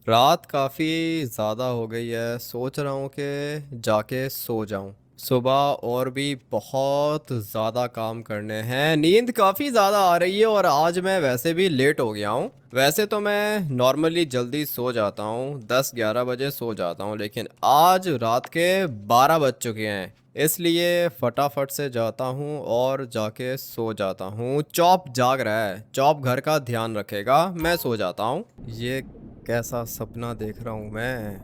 रात काफ़ी ज़्यादा हो गई है। सोच रहा हूँ कि जाके सो जाऊँ। सुबह और भी बहुत ज़्यादा काम करने हैं। नींद काफ़ी ज़्यादा आ रही है और आज मैं वैसे भी लेट हो गया हूँ। वैसे तो मैं नॉर्मली जल्दी सो जाता हूँ, 10-11 बजे सो जाता हूँ, लेकिन आज रात के 12 बज चुके हैं। इसलिए फटाफट से जाता हूँ और जाके सो जाता हूँ। चॉप जाग रहा है, चॉप घर का ध्यान रखेगा, मैं सो जाता हूँ। ये कैसा सपना देख रहा हूँ मैं?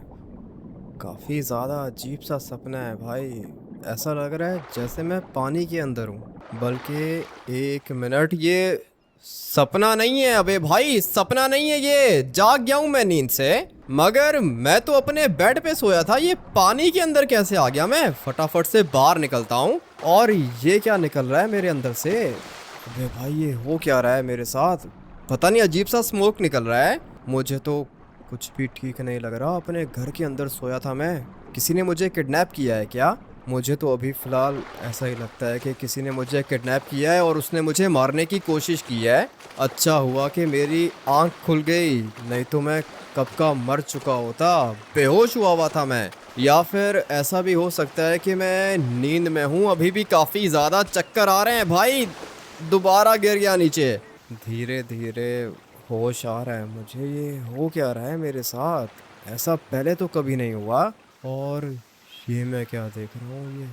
काफ़ी ज़्यादा अजीब सा सपना है भाई। ऐसा लग रहा है जैसे मैं पानी के अंदर हूँ। बल्कि एक मिनट, ये सपना नहीं है। अबे भाई, सपना नहीं है ये, जाग गया हूँ मैं नींद से। मगर मैं तो अपने बेड पे सोया था, ये पानी के अंदर कैसे आ गया? मैं फटाफट से बाहर निकलता हूँ। और ये क्या निकल रहा है मेरे अंदर से? अबे भाई, ये हो क्या रहा है मेरे साथ? पता नहीं, अजीब सा स्मोक निकल रहा है। मुझे तो कुछ भी ठीक नहीं लग रहा। अपने घर के अंदर सोया था मैं। किसी ने मुझे किडनैप किया है क्या? मुझे तो अभी फ़िलहाल ऐसा ही लगता है कि किसी ने मुझे किडनैप किया है और उसने मुझे मारने की कोशिश की है। अच्छा हुआ कि मेरी आंख खुल गई, नहीं तो मैं कब का मर चुका होता। बेहोश हुआ था मैं। या फिर ऐसा भी हो सकता है कि मैं नींद में हूँ, अभी भी काफ़ी ज़्यादा चक्कर आ रहे हैं भाई। दोबारा गिर गया नीचे। धीरे धीरे होश आ रहा है मुझे। ये हो क्या रहा है मेरे साथ? ऐसा पहले तो कभी नहीं हुआ। और ये मैं क्या देख रहा हूँ? ये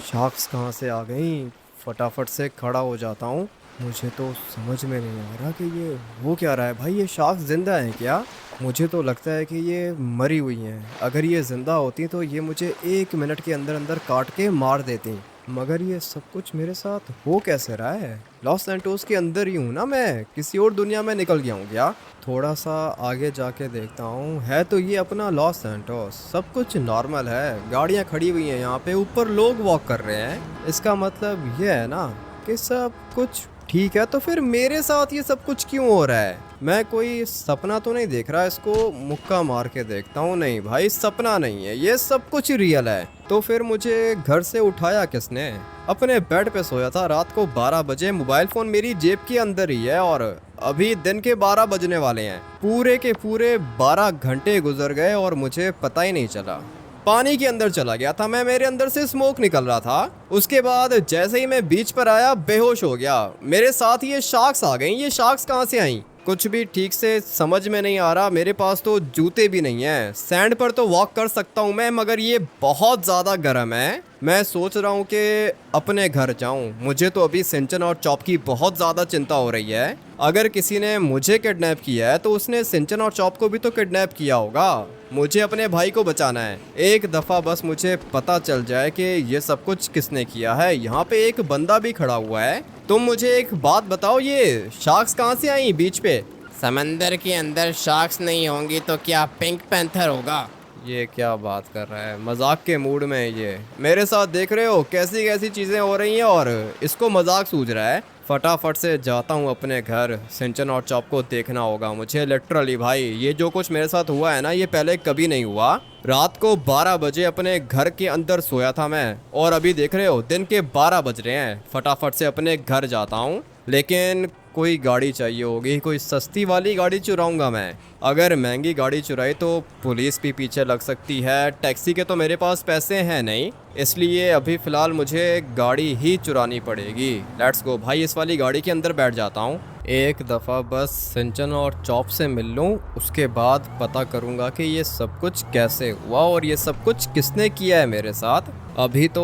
शार्क्स कहाँ से आ गई? फटाफट से खड़ा हो जाता हूँ। मुझे तो समझ में नहीं आ रहा कि ये हो क्या रहा है भाई। ये शार्क्स जिंदा हैं क्या? मुझे तो लगता है कि ये मरी हुई हैं। अगर ये जिंदा होती तो ये मुझे 1 मिनट के अंदर अंदर काट के मार देती। मगर ये सब कुछ मेरे साथ हो कैसे रहा है? लॉस सैंटोस के अंदर ही हूँ ना मैं? किसी और दुनिया में निकल गया हूँ क्या? थोड़ा सा आगे जाके देखता हूँ। है तो ये अपना लॉस सैंटोस, सब कुछ नॉर्मल है। गाड़ियाँ खड़ी हुई हैं यहाँ पे, ऊपर लोग वॉक कर रहे हैं। इसका मतलब ये है ना कि सब कुछ ठीक है। तो फिर मेरे साथ ये सब कुछ क्यों हो रहा है? मैं कोई सपना तो नहीं देख रहा? इसको मुक्का मार के देखता हूँ। नहीं भाई, सपना नहीं है, ये सब कुछ रियल है। तो फिर मुझे घर से उठाया किसने? अपने बेड पे सोया था रात को 12 बजे। मोबाइल फोन मेरी जेब के अंदर ही है और अभी दिन के 12 बजने वाले हैं। पूरे के पूरे 12 घंटे गुजर गए और मुझे पता ही नहीं चला। पानी के अंदर चला गया था मैं, मेरे अंदर से स्मोक निकल रहा था। उसके बाद जैसे ही मैं बीच पर आया, बेहोश हो गया। मेरे साथ ये शार्क्स आ गई। ये शार्क्स कहाँ से आई? कुछ भी ठीक से समझ में नहीं आ रहा। मेरे पास तो जूते भी नहीं हैं। सैंड पर तो वॉक कर सकता हूँ मैं, मगर ये बहुत ज़्यादा गर्म है। मैं सोच रहा हूँ कि अपने घर जाऊँ। मुझे तो अभी सिंचन और चॉप की बहुत ज़्यादा चिंता हो रही है। अगर किसी ने मुझे किडनैप किया है तो उसने सिंचन और चॉप को भी तो किडनैप किया होगा। मुझे अपने भाई को बचाना है। एक दफ़ा बस मुझे पता चल जाए कि ये सब कुछ किसने किया है। यहाँ पे एक बंदा भी खड़ा हुआ है। तुम मुझे एक बात बताओ, ये शार्क्स कहाँ से आई बीच पे? समंदर के अंदर शार्क्स नहीं होंगी तो क्या पिंक पैंथर होगा? ये क्या बात कर रहा है? मजाक के मूड में है ये। मेरे साथ देख रहे हो कैसी कैसी चीज़ें हो रही हैं और इसको मजाक सूझ रहा है। फटाफट से जाता हूँ अपने घर। सिंचन और चॉप को देखना होगा मुझे लिटरली भाई। ये जो कुछ मेरे साथ हुआ है ना, ये पहले कभी नहीं हुआ। रात को 12 बजे अपने घर के अंदर सोया था मैं और अभी देख रहे हो दिन के 12 बज रहे हैं। फटाफट से अपने घर जाता हूँ, लेकिन कोई गाड़ी चाहिए होगी। कोई सस्ती वाली गाड़ी चुराऊंगा मैं। अगर महंगी गाड़ी चुराई तो पुलिस भी पीछे लग सकती है। टैक्सी के तो मेरे पास पैसे हैं नहीं, इसलिए अभी फ़िलहाल मुझे गाड़ी ही चुरानी पड़ेगी। लेट्स गो भाई, इस वाली गाड़ी के अंदर बैठ जाता हूँ। एक दफ़ा बस सिंचन और चॉप से मिल लूँ, उसके बाद पता करूँगा कि ये सब कुछ कैसे हुआ और ये सब कुछ किसने किया है मेरे साथ। अभी तो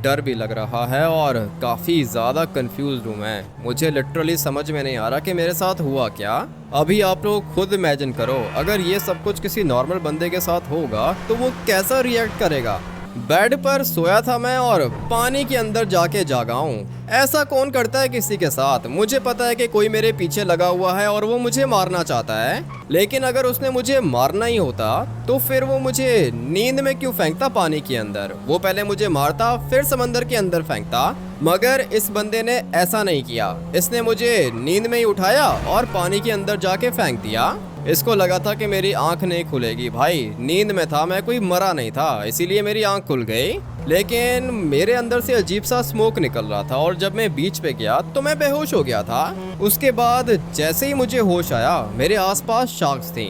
डर भी लग रहा है और काफ़ी ज़्यादा कंफ्यूज हूँ मैं। मुझे लिटरली समझ में नहीं आ रहा कि मेरे साथ हुआ क्या। अभी आप लोग खुद इमेजिन करो, अगर ये सब कुछ किसी नॉर्मल बंदे के साथ होगा तो वो कैसा रिएक्ट करेगा। बेड पर सोया था मैं और पानी के अंदर जाके जागा हूँ। ऐसा कौन करता है किसी के साथ? मुझे पता है कि कोई मेरे पीछे लगा हुआ है और वो मुझे मारना चाहता है, लेकिन अगर उसने मुझे मारना ही होता तो फिर वो मुझे नींद में क्यों फेंकता पानी के अंदर? वो पहले मुझे मारता फिर समंदर के अंदर फेंकता। मगर इस बंदे ने ऐसा नहीं किया। इसने मुझे नींद में ही उठाया और पानी के अंदर जाके फेंक दिया। इसको लगा था कि मेरी आंख नहीं खुलेगी। भाई नींद में था मैं, कोई मरा नहीं था, इसीलिए मेरी आंख खुल गई। लेकिन मेरे अंदर से अजीब सा स्मोक निकल रहा था और जब मैं बीच पे गया तो मैं बेहोश हो गया था। उसके बाद जैसे ही मुझे होश आया, मेरे आसपास शार्क्स थी।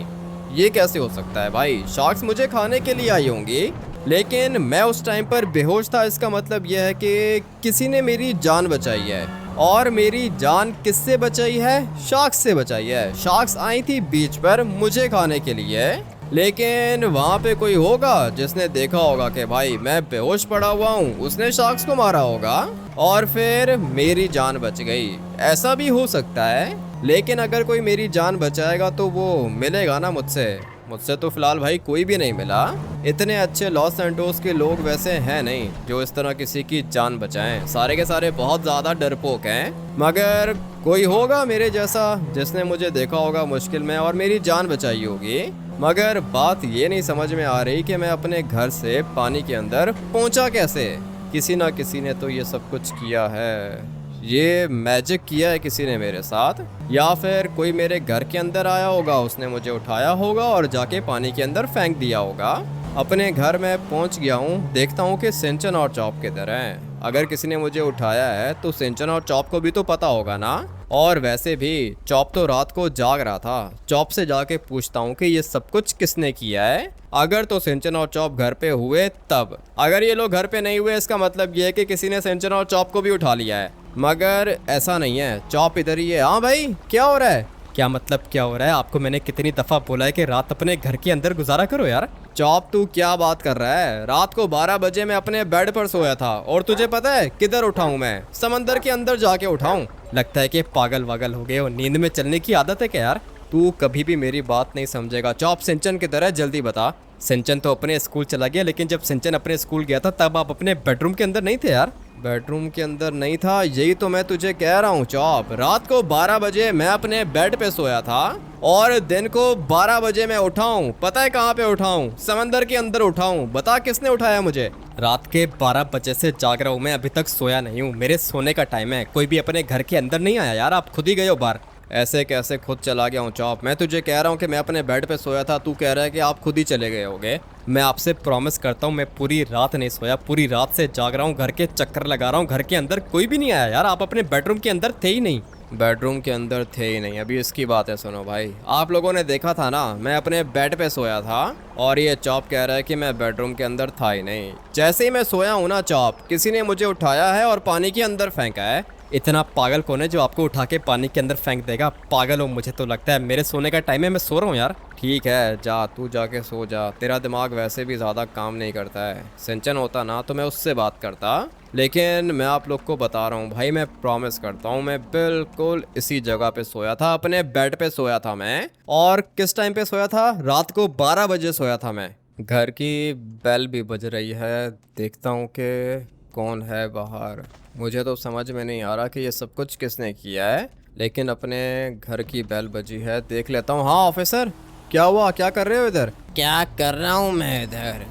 ये कैसे हो सकता है भाई? शार्क्स मुझे खाने के लिए आई होंगी, लेकिन मैं उस टाइम पर बेहोश था। इसका मतलब यह है कि किसी ने मेरी जान बचाई है। और मेरी जान किससे बचाई है? शार्क्स से बचाई है। शार्क्स आई थी बीच पर मुझे खाने के लिए, लेकिन वहाँ पे कोई होगा जिसने देखा होगा कि भाई मैं बेहोश पड़ा हुआ हूँ, उसने शार्क्स को मारा होगा और फिर मेरी जान बच गई। ऐसा भी हो सकता है, लेकिन अगर कोई मेरी जान बचाएगा तो वो मिलेगा ना मुझसे तो फिलहाल भाई कोई भी नहीं मिला। इतने अच्छे लॉस सैंटोस के लोग वैसे हैं नहीं जो इस तरह किसी की जान बचाएं। सारे के सारे बहुत ज़्यादा डरपोक हैं, मगर कोई होगा मेरे जैसा जिसने मुझे देखा होगा मुश्किल में और मेरी जान बचाई होगी। मगर बात ये नहीं समझ में आ रही कि मैं अपने घर से पानी के अंदर पहुंचा कैसे। किसी ना किसी ने तो ये सब कुछ किया है। ये मैजिक किया है किसी ने मेरे साथ, या फिर कोई मेरे घर के अंदर आया होगा, उसने मुझे उठाया होगा और जाके पानी के अंदर फेंक दिया होगा। अपने घर में पहुंच गया हूँ, देखता हूँ कि सिंचन और चॉप किधर हैं। अगर किसी ने मुझे उठाया है तो सिंचन और चॉप को भी तो पता होगा ना। और वैसे भी चॉप तो रात को जाग रहा था, चॉप से जाके पूछता हूँ कि ये सब कुछ किसने किया है। अगर तो सिंचन और चॉप घर पे हुए तब, अगर ये लोग घर पे नहीं हुए इसका मतलब ये है कि किसी ने सिंचन और चॉप को भी उठा लिया है। मगर ऐसा नहीं है, चॉप इधर ही है। हाँ भाई क्या हो रहा है? क्या मतलब क्या हो रहा है? आपको मैंने कितनी दफा बोला है कि रात अपने घर के अंदर गुजारा करो यार। चॉप तू क्या बात कर रहा है? रात को 12 बजे मैं अपने बेड पर सोया था और तुझे पता है किधर उठाऊं मैं? समंदर के अंदर जाके उठाऊं? लगता है कि पागल वागल हो गए और नींद में चलने की आदत है क्या यार? तू कभी भी मेरी बात नहीं समझेगा। चॉप सिंचन किधर है जल्दी बता। सिंचन तो अपने स्कूल चला गया, लेकिन जब सिंचन अपने स्कूल गया था तब आप अपने बेडरूम के अंदर नहीं थे यार। बेडरूम के अंदर नहीं था, यही तो मैं तुझे कह रहा हूँ चॉप। रात को 12 बजे मैं अपने बेड पे सोया था और दिन को 12 बजे मैं उठाऊं। पता है कहाँ पे उठाऊं? समंदर के अंदर उठाऊं। बता किसने उठाया मुझे? रात के 12 बजे से जाग रहा हूँ मैं, अभी तक सोया नहीं हूँ। मेरे सोने का टाइम है। कोई भी अपने घर के अंदर नहीं आया यार, आप खुद ही गए हो बाहर। ऐसे कैसे खुद चला गया हूँ चॉप? मैं तुझे कह रहा हूँ कि मैं अपने बेड पे सोया था, तू कह रहा है कि आप खुद ही चले गए होगे। मैं आपसे प्रॉमिस करता हूँ मैं पूरी रात नहीं सोया, पूरी रात से जाग रहा हूँ, घर के चक्कर लगा रहा हूँ। घर के अंदर कोई भी नहीं आया यार, आप अपने बेडरूम के अंदर थे ही नहीं। बेडरूम के अंदर थे ही नहीं? अभी इसकी बात है, सुनो भाई। आप लोगों ने देखा था ना, मैं अपने बेड पे सोया था और ये चॉप कह रहा है कि मैं बेडरूम के अंदर था ही नहीं। जैसे ही मैं सोया हूँ ना चॉप, किसी ने मुझे उठाया है और पानी के अंदर फेंका है। इतना पागल कौन है जो आपको उठा के पानी के अंदर फेंक देगा? पागल हो, मुझे तो लगता है। मेरे सोने का टाइम है, मैं सो रहा हूँ यार। ठीक है जा, तू जाके सो जा। तेरा दिमाग वैसे भी ज़्यादा काम नहीं करता है। सिंचन होता ना तो मैं उससे बात करता, लेकिन मैं आप लोग को बता रहा हूँ भाई, मैं प्रॉमिस करता हूँ मैं बिल्कुल इसी जगह पे सोया था, अपने बेड पे सोया था मैं। और किस टाइम पे सोया था? रात को 12 बजे सोया था मैं। घर की बेल भी बज रही है, देखता हूँ कि कौन है बाहर। मुझे तो समझ में नहीं आ रहा कि ये सब कुछ किसने किया है, लेकिन अपने घर की बेल बजी है, देख लेता हूँ। हाँ ऑफिसर, क्या हुआ? क्या कर रहे हो इधर? क्या कर रहा हूँ मैं इधर?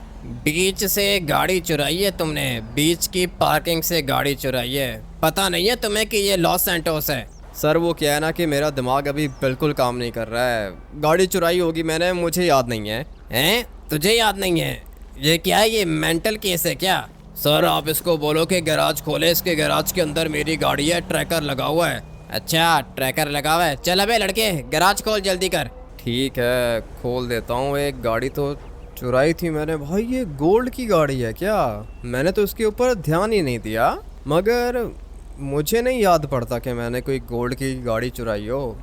बीच से गाड़ी चुराई है तुमने, बीच की पार्किंग से गाड़ी चुराई है। पता नहीं है तुम्हें कि ये लॉस सैंटोस है? सर वो क्या है ना कि मेरा दिमाग अभी बिल्कुल काम नहीं कर रहा है। गाड़ी चुराई होगी मैंने, मुझे याद नहीं है। हैं? तुझे याद नहीं है? ये क्या है, ये मेंटल केस है क्या? सर आप इसको बोलो कि गैराज खोले, इसके गैराज के अंदर मेरी गाड़ी है, ट्रैकर लगा हुआ है। अच्छा ट्रैकर लगा हुआ है, चल अबे लड़के गैराज खोल जल्दी कर। ठीक है खोल देता हूँ। एक गाड़ी तो चुराई थी मैंने। भाई ये गोल्ड की गाड़ी है क्या? मैंने तो इसके ऊपर ध्यान ही नहीं दिया, मगर मुझे नहीं याद पड़ता कि मैंने कोई गोल्ड की गाड़ी चुराई हो।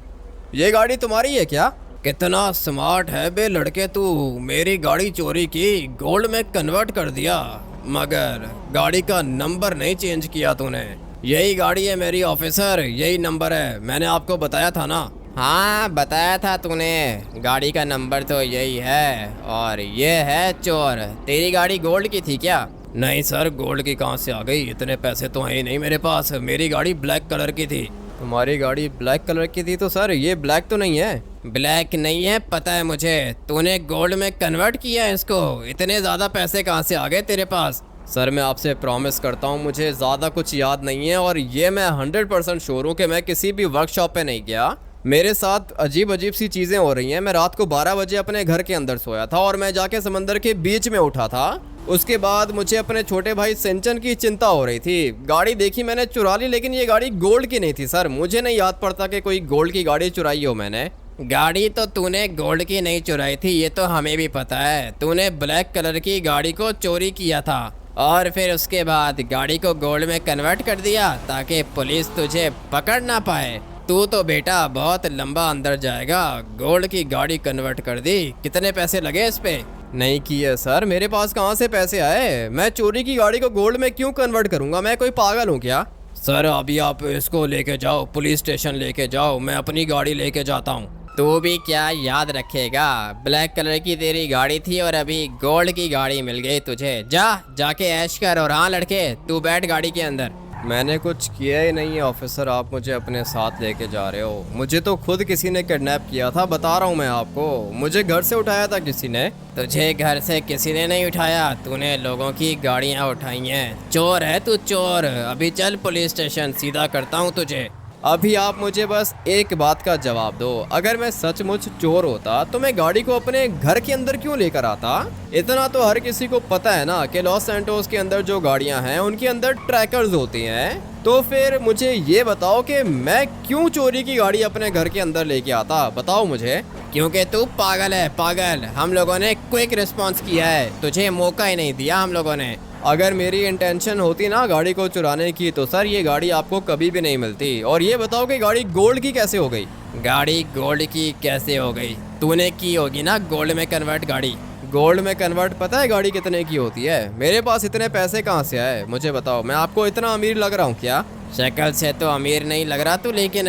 ये गाड़ी तुम्हारी है क्या? कितना स्मार्ट है बे लड़के तू, मेरी गाड़ी चोरी की, गोल्ड में कन्वर्ट कर दिया, मगर गाड़ी का नंबर नहीं चेंज किया तूने। यही गाड़ी है मेरी ऑफिसर, यही नंबर है, मैंने आपको बताया था ना। हाँ बताया था तूने, गाड़ी का नंबर तो यही है और ये है चोर। तेरी गाड़ी गोल्ड की थी क्या? नहीं सर, गोल्ड की कहाँ से आ गई, इतने पैसे तो है ही नहीं मेरे पास। मेरी गाड़ी ब्लैक कलर की थी। तुम्हारी गाड़ी ब्लैक कलर की थी तो सर ये ब्लैक तो नहीं है। ब्लैक नहीं है, पता है मुझे। तूने गोल्ड में कन्वर्ट किया है इसको। इतने ज़्यादा पैसे कहाँ से आ गए तेरे पास? सर मैं आपसे प्रॉमिस करता हूँ मुझे ज़्यादा कुछ याद नहीं है, और ये मैं 100% श्योर हूँ कि मैं किसी भी वर्कशॉप पे नहीं गया। मेरे साथ अजीब अजीब सी चीज़ें हो रही हैं। मैं रात को 12 बजे अपने घर के अंदर सोया था और मैं जाके समंदर के बीच में उठा था। उसके बाद मुझे अपने छोटे भाई सिंचन की चिंता हो रही थी। गाड़ी देखी मैंने, चुरा ली, लेकिन ये गाड़ी गोल्ड की नहीं थी सर। मुझे नहीं याद पड़ता कि कोई गोल्ड की गाड़ी चुराई हो मैंने। गाड़ी तो तूने गोल्ड की नहीं चुराई थी, ये तो हमें भी पता है। तूने ब्लैक कलर की गाड़ी को चोरी किया था और फिर उसके बाद गाड़ी को गोल्ड में कन्वर्ट कर दिया ताकि पुलिस तुझे पकड़ ना पाए। तू तो बेटा बहुत लंबा अंदर जाएगा। गोल्ड की गाड़ी कन्वर्ट कर दी, कितने पैसे लगे इस पे? नहीं किया सर, मेरे पास कहाँ से पैसे आए? मैं चोरी की गाड़ी को गोल्ड में क्यों कन्वर्ट करूंगा? मैं कोई पागल हूँ क्या? सर अभी आप इसको लेके जाओ, पुलिस स्टेशन लेके जाओ, मैं अपनी गाड़ी लेके जाता हूँ। तू भी क्या याद रखेगा, ब्लैक कलर की तेरी गाड़ी थी और अभी गोल्ड की गाड़ी मिल गई तुझे। जाके ऐश कर। और हाँ लड़के, तू बैठ गाड़ी के अंदर। मैंने कुछ किया ही नहीं है ऑफिसर, आप मुझे अपने साथ लेके जा रहे हो। मुझे तो खुद किसी ने किडनैप किया था, बता रहा हूँ मैं आपको। मुझे घर से उठाया था किसी ने। तुझे घर से किसी ने नहीं उठाया, तूने लोगों की गाड़ियाँ उठाई हैं। चोर है तू, चोर। अभी चल पुलिस स्टेशन, सीधा करता हूँ तुझे। अभी आप मुझे बस एक बात का जवाब दो, अगर मैं सचमुच चोर होता तो मैं गाड़ी को अपने घर के अंदर क्यों लेकर आता? इतना तो हर किसी को पता है ना कि लॉस सैंटोस के अंदर जो गाड़ियां हैं उनके अंदर ट्रैकर्स होती हैं। तो फिर मुझे ये बताओ कि मैं क्यों चोरी की गाड़ी अपने घर के अंदर लेके आता? बताओ मुझे। क्योंकि तू पागल है, पागल। हम लोगों ने क्विक रिस्पॉन्स किया है, तुझे मौका ही नहीं दिया हम लोगों ने। अगर मेरी इंटेंशन होती ना गाड़ी को चुराने की तो सर ये गाड़ी आपको कभी भी नहीं मिलती। और ये बताओ कि गाड़ी गोल्ड की कैसे हो गई? गाड़ी गोल्ड की कैसे हो गई? तूने की होगी ना गोल्ड में कन्वर्ट गाड़ी। गोल्ड में कन्वर्ट पता है गाड़ी कितने की होती है? मेरे पास इतने पैसे कहाँ से आए मुझे बताओ। मैं आपको इतना अमीर लग रहा हूँ क्या? शक्ल से तो अमीर नहीं लग रहा तू, लेकिन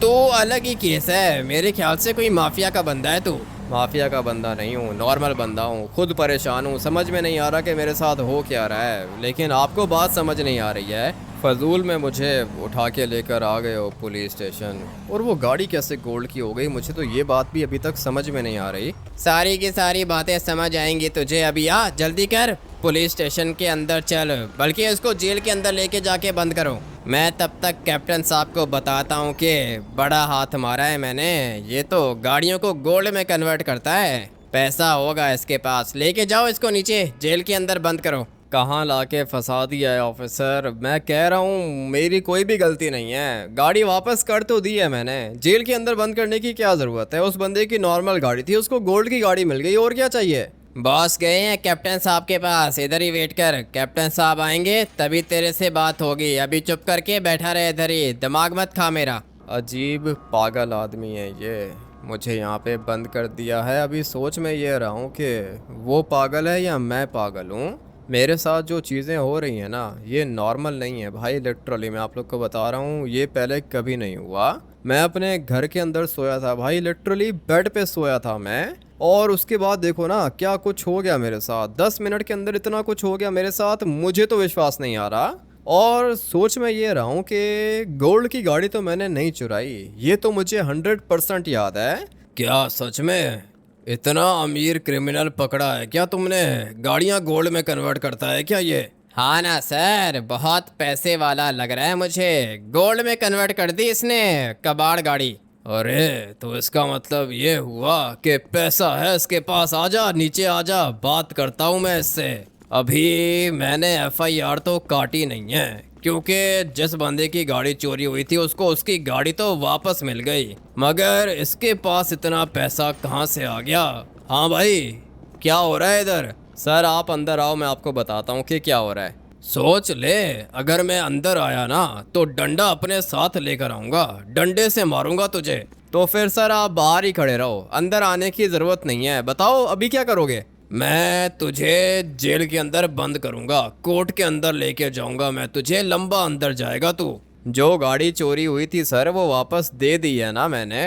तो अलग ही केस है। मेरे ख्याल से कोई माफिया का बंदा है तू। माफिया का बंदा नहीं हूँ, नॉर्मल बंदा हूँ। खुद परेशान हूँ, समझ में नहीं आ रहा कि मेरे साथ हो क्या रहा है। लेकिन आपको बात समझ नहीं आ रही है। फजूल में मुझे उठा के लेकर आ गए हो पुलिस स्टेशन, और वो गाड़ी कैसे गोल्ड की हो गई मुझे तो ये बात भी अभी तक समझ में नहीं आ रही। सारी की सारी बातें समझ आएंगी तुझे। अभी आ, जल्दी कर, पुलिस स्टेशन के अंदर चल। बल्कि इसको जेल के अंदर लेके जाके बंद करो। मैं तब तक कैप्टन साहब को बताता हूँ कि बड़ा हाथ मारा है मैंने। ये तो गाड़ियों को गोल्ड में कन्वर्ट करता है, पैसा होगा इसके पास। लेके जाओ इसको नीचे, जेल के अंदर बंद करो। कहाँ लाके फंसा दिया है ऑफिसर। मैं कह रहा हूँ मेरी कोई भी गलती नहीं है, गाड़ी वापस कर तो दी है मैंने। जेल के अंदर बंद करने की क्या ज़रूरत है? उस बंदे की नॉर्मल गाड़ी थी, उसको गोल्ड की गाड़ी मिल गई, और क्या चाहिए? बॉस गए हैं कैप्टन साहब के पास, इधर ही वेट कर। कैप्टन साहब आएंगे तभी तेरे से बात होगी। अभी चुप करके बैठा रहे इधर ही, दिमाग मत खा मेरा। अजीब पागल आदमी है ये, मुझे यहाँ पे बंद कर दिया है। अभी सोच में ये रहा हूँ कि वो पागल है या मैं पागल हूँ। मेरे साथ जो चीज़ें हो रही हैं ना, ये नॉर्मल नहीं है भाई। लिटरली मैं आप लोग को बता रहा हूँ, ये पहले कभी नहीं हुआ। मैं अपने घर के अंदर सोया था भाई, लिटरली बेड पे सोया था मैं, और उसके बाद देखो ना क्या कुछ हो गया मेरे साथ। 10 मिनट के अंदर इतना कुछ हो गया मेरे साथ, मुझे तो विश्वास नहीं आ रहा। और सोच में ये रहा हूँ कि गोल्ड की गाड़ी तो मैंने नहीं चुराई, ये तो मुझे 100% याद है। क्या सच में इतना अमीर क्रिमिनल पकड़ा है क्या तुमने? गाड़ियां गोल्ड में कन्वर्ट करता है क्या ये? हाँ ना सर, बहुत पैसे वाला लग रहा है मुझे। गोल्ड में कन्वर्ट कर दी इसने कबाड़ गाड़ी। अरे तो इसका मतलब ये हुआ कि पैसा है इसके पास। आजा नीचे आजा, बात करता हूँ मैं इससे। अभी मैंने FIR तो काटी नहीं है, क्योंकि जिस बंदे की गाड़ी चोरी हुई थी उसको उसकी गाड़ी तो वापस मिल गई, मगर इसके पास इतना पैसा कहाँ से आ गया? हाँ भाई, क्या हो रहा है इधर? सर आप अंदर आओ, मैं आपको बताता हूँ कि क्या हो रहा है। सोच ले, अगर मैं अंदर आया ना तो डंडा अपने साथ लेकर आऊंगा, डंडे से मारूंगा तुझे। तो फिर सर आप बाहर ही खड़े रहो, अंदर आने की ज़रूरत नहीं है। बताओ अभी क्या करोगे? मैं तुझे जेल के अंदर बंद करूंगा, कोर्ट के अंदर लेके जाऊंगा मैं तुझे, लंबा अंदर जाएगा तू। जो गाड़ी चोरी हुई थी सर वो वापस दे दी है ना मैंने।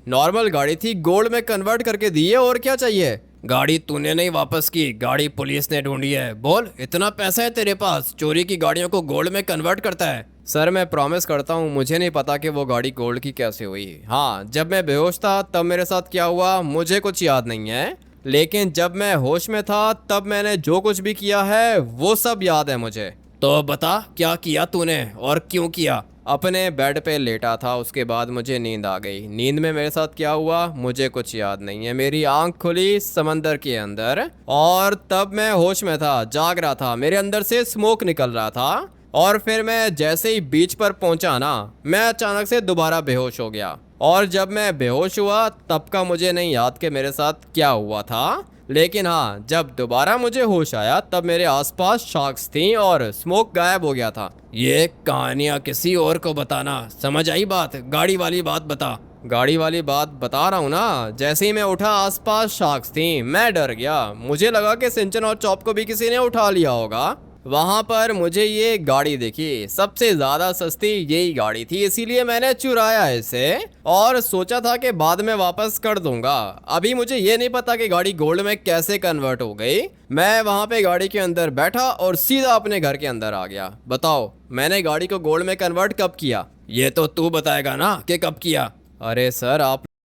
नॉर्मल गाड़ी थी, गोल्ड में कन्वर्ट करके दी है, और क्या चाहिए? गाड़ी तूने नहीं वापस की, गाड़ी पुलिस ने ढूंढी है। बोल, इतना पैसा है तेरे पास, चोरी की गाड़ियों को गोल्ड में कन्वर्ट करता है? सर मैं प्रॉमिस करता हूँ मुझे नहीं पता कि वो गाड़ी गोल्ड की कैसे हुई। हाँ, जब मैं बेहोश था तब मेरे साथ क्या हुआ मुझे कुछ याद नहीं है, लेकिन जब मैं होश में था तब मैंने जो कुछ भी किया है वो सब याद है मुझे। तो बता क्या किया तूने और क्यों किया? अपने बेड पे लेटा था, उसके बाद मुझे नींद आ गई। नींद में मेरे साथ क्या हुआ मुझे कुछ याद नहीं है। मेरी आंख खुली समंदर के अंदर, और तब मैं होश में था, जाग रहा था, मेरे अंदर से स्मोक निकल रहा था। और फिर मैं जैसे ही बीच पर पहुंचा ना, मैं अचानक से दोबारा बेहोश हो गया। और जब मैं बेहोश हुआ तब का मुझे नहीं याद कि मेरे साथ क्या हुआ था, लेकिन हाँ जब दोबारा मुझे होश आया तब मेरे आसपास शार्क्स थी और स्मोक गायब हो गया था। ये कहानियाँ किसी और को बताना, समझ आई बात? गाड़ी वाली बात बता। गाड़ी वाली बात बता रहा हूँ ना, जैसे ही मैं उठा आसपास शार्क्स थी, मैं डर गया। मुझे लगा कि सिंचन और चॉप को भी किसी ने उठा लिया होगा। वहां पर मुझे ये गाड़ी दिखी, सबसे ज्यादा सस्ती यही गाड़ी थी, इसीलिए मैंने चुराया इसे और सोचा था कि बाद में वापस कर दूंगा। अभी मुझे ये नहीं पता कि गाड़ी गोल्ड में कैसे कन्वर्ट हो गई। मैं वहां पे गाड़ी के अंदर बैठा और सीधा अपने घर के अंदर आ गया। बताओ मैंने गाड़ी को गोल्ड में कन्वर्ट कब किया? ये तो तू बताएगा ना कि कब किया। अरे सर, आप